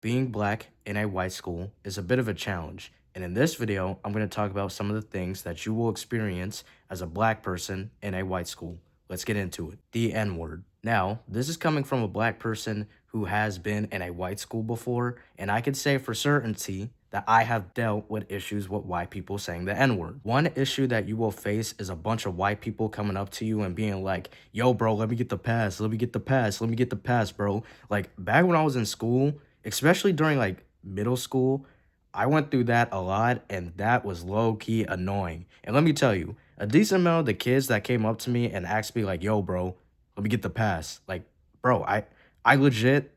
Being black in a white school is a bit of a challenge, and in this video, I'm going to talk about some of the things that you will experience as a black person in a white school. Let's get into it. The N word. Now, this is coming from a black person who has been in a white school before, and I can say for certainty that I have dealt with issues with white people saying the N word. One issue that you will face is a bunch of white people coming up to you and being like, yo, bro, let me get the pass. Let me get the pass. Let me get the pass, bro. Like, back when I was in school, especially during like middle school, I went through that a lot and that was low key annoying. And let me tell you, a decent amount of the kids that came up to me and asked me like, "Yo, bro, let me get the pass." Like, bro, I legit,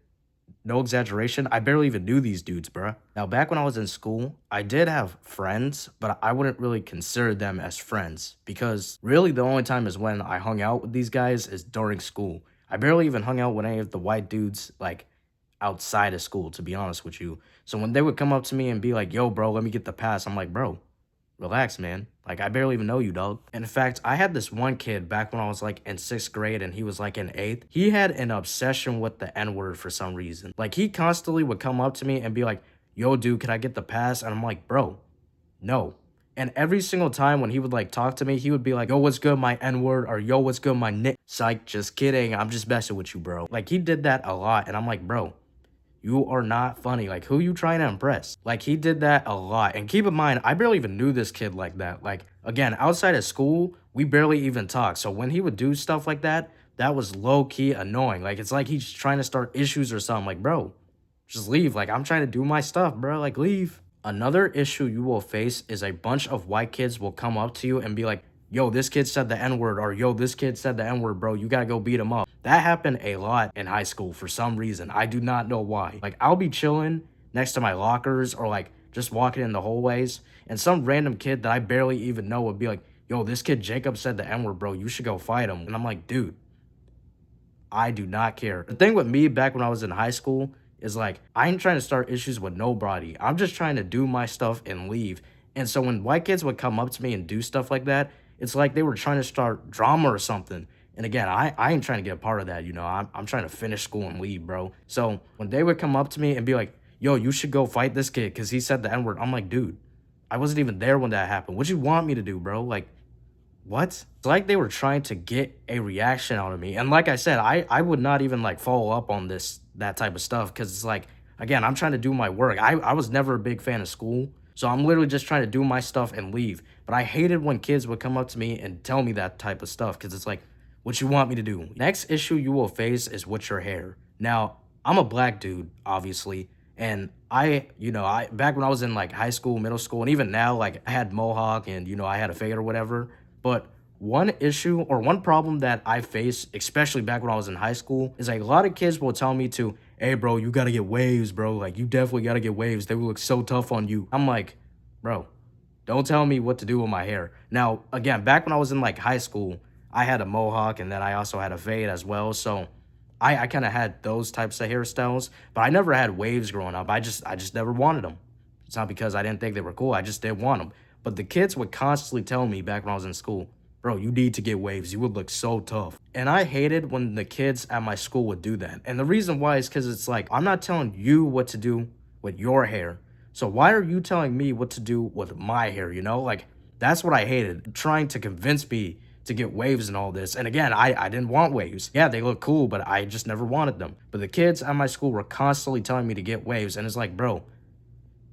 no exaggeration, I barely even knew these dudes, bruh. Now, back when I was in school, I did have friends, but I wouldn't really consider them as friends because really the only time is when I hung out with these guys is during school. I barely even hung out with any of the white dudes like outside of school, to be honest with you. So when they would come up to me and be like, "Yo, bro, let me get the pass," I'm like, "Bro, relax, man. Like, I barely even know you, dog." And in fact, I had this one kid back when I was like in sixth grade and he was like in eighth. He had an obsession with the N word for some reason. Like, he constantly would come up to me and be like, "Yo, dude, can I get the pass?" And I'm like, "Bro, no." And every single time when he would like talk to me, he would be like, "Yo, what's good, my N word?" or "Yo, what's good, my nick?" Psych, just kidding. I'm just messing with you, bro. Like, he did that a lot. And I'm like, "Bro, you are not funny. Like, who you trying to impress?" Like, he did that a lot. And keep in mind, I barely even knew this kid like that. Like, again, outside of school, we barely even talked. So when he would do stuff like that, that was low key annoying. Like, it's like he's trying to start issues or something. Like, bro, just leave. Like, I'm trying to do my stuff, bro. Like, leave. Another issue you will face is a bunch of white kids will come up to you and be like, "Yo, this kid said the N word," or "Yo, this kid said the N word, bro. You gotta go beat him up." That happened a lot in high school for some reason. I do not know why. Like, I'll be chilling next to my lockers or like just walking in the hallways, and some random kid that I barely even know would be like, "Yo, this kid Jacob said the N word, bro. You should go fight him." And I'm like, dude, I do not care. The thing with me back when I was in high school is like, I ain't trying to start issues with nobody. I'm just trying to do my stuff and leave. And so when white kids would come up to me and do stuff like that, it's like they were trying to start drama or something. And again, I ain't trying to get a part of that, you know. I'm trying to finish school and leave, bro. So when they would come up to me and be like, "Yo, you should go fight this kid because he said the N-word," I'm like, dude, I wasn't even there when that happened. What you want me to do, bro? Like, what? It's like they were trying to get a reaction out of me. And like I said, I would not even like follow up on that type of stuff because it's like, again, I'm trying to do my work. I was never a big fan of school. So I'm literally just trying to do my stuff and leave. But I hated when kids would come up to me and tell me that type of stuff because it's like, what you want me to do? Next issue you will face is with your hair. Now, I'm a black dude, obviously. And I back when I was in like high school, middle school, and even now, like I had mohawk and I had a fade or whatever. But one issue or one problem that I face, especially back when I was in high school, is like a lot of kids will tell me to, "Hey, bro, you gotta get waves, bro. Like, you definitely gotta get waves. They will look so tough on you." I'm like, bro, don't tell me what to do with my hair. Now, again, back when I was in like high school, I had a mohawk and then I also had a fade as well. So I kind of had those types of hairstyles, but I never had waves growing up. I just never wanted them. It's not because I didn't think they were cool. I just didn't want them. But the kids would constantly tell me back when I was in school, "Bro, you need to get waves. You would look so tough." And I hated when the kids at my school would do that. And the reason why is because it's like, I'm not telling you what to do with your hair. So why are you telling me what to do with my hair, you know? Like, that's what I hated, trying to convince me to get waves and all this. And again, I didn't want waves. Yeah, they look cool, but I just never wanted them. But the kids at my school were constantly telling me to get waves. And it's like, bro,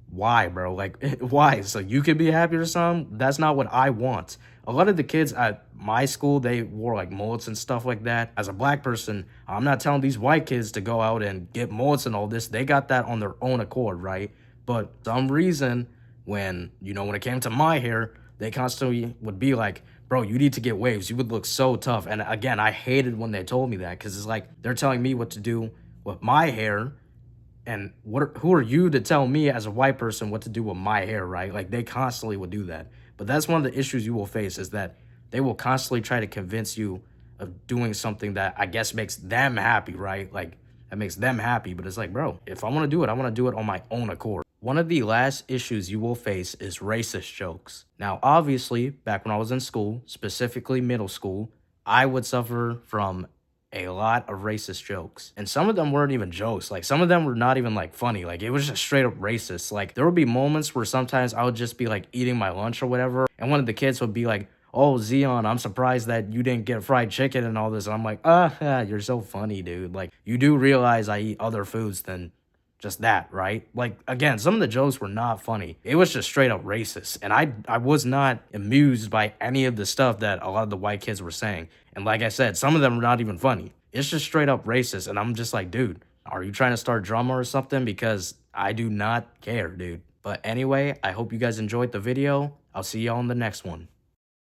why, bro? Like, why? So you could be happy or something? That's not what I want. A lot of the kids at my school, they wore like mullets and stuff like that. As a black person, I'm not telling these white kids to go out and get mullets and all this. They got that on their own accord, right? But for some reason, when it came to my hair, they constantly would be like, "Bro, you need to get waves. You would look so tough." And again, I hated when they told me that because it's like they're telling me what to do with my hair, and who are you to tell me as a white person what to do with my hair, right? Like, they constantly would do that. But that's one of the issues you will face is that they will constantly try to convince you of doing something that I guess makes them happy, right? Like, that makes them happy. But it's like, bro, if I want to do it, I want to do it on my own accord. One of the last issues you will face is racist jokes. Now, obviously, back when I was in school, specifically middle school, I would suffer from a lot of racist jokes. And some of them weren't even jokes. Like, some of them were not even like funny. Like, it was just straight up racist. Like, there would be moments where sometimes I would just be like eating my lunch or whatever, and one of the kids would be like, "Oh, Zion, I'm surprised that you didn't get fried chicken and all this." And I'm like, you're so funny, dude. Like, you do realize I eat other foods than just that, right? Like, again, some of the jokes were not funny. It was just straight up racist. And I was not amused by any of the stuff that a lot of the white kids were saying. And like I said, some of them were not even funny. It's just straight up racist. And I'm just like, dude, are you trying to start drama or something? Because I do not care, dude. But anyway, I hope you guys enjoyed the video. I'll see y'all in the next one.